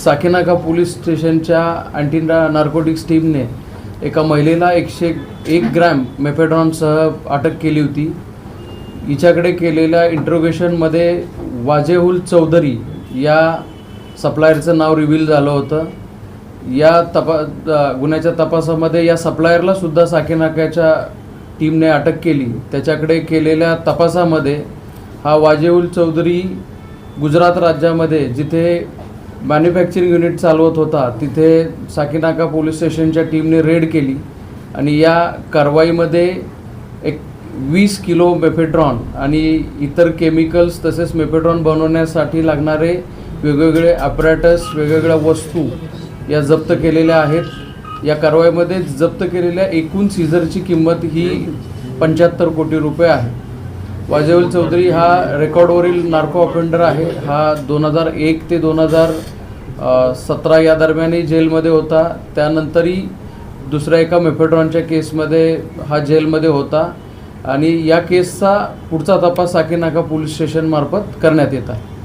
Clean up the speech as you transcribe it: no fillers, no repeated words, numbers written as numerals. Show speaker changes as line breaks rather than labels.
Sakinaka police स्टेशनच्या anti narcotics टीमने एका महिलेला 101 ग्रॅम मेफेड्रॉनसह अटक केली होती। हिच्याकडे केलेल्या इंट्रोगेशनमध्ये वाजेहुल चौधरी या सप्लायरचं नाव रिव्हील झालं होतं। या गुन्ह्याच्या तपासामध्ये या सप्लायरला सुद्धा साकीनाक्याच्या टीमने अटक केली। त्याच्याकडे केलेल्या तपासामध्ये हा वाजेहुल चौधरी गुजरात राज्यामध्ये जिथे मॅन्युफॅक्चरिंग युनिट चालवत होता तिथे साकीनाका पोलीस स्टेशनच्या टीमने रेड केली आणि या कारवाईमध्ये 20 किलो मेफेड्रॉन आणि इतर केमिकल्स तसेच मेफेड्रॉन बनवण्यासाठी लागणारे वेगवेगळे ॲपरेटस वेगवेगळ्या वस्तू या जप्त केलेल्या आहेत। या कारवाईमध्ये जप्त केलेल्या एकूण सीझरची किंमत ही 75 कोटी रुपये आहे। वाजेहुल चौधरी हा रेकॉर्डवरील नार्को ऑफेंडर आहे। हा 2001 ते 2017 या दरम्यानही जेलमध्ये होता। त्यानंतरही दुसऱ्या एका मेफेड्रॉनच्या केसमध्ये हा जेलमध्ये होता आणि या केसचा पुढचा तपास साकीनाका पोलीस स्टेशनमार्फत करण्यात येत आहे।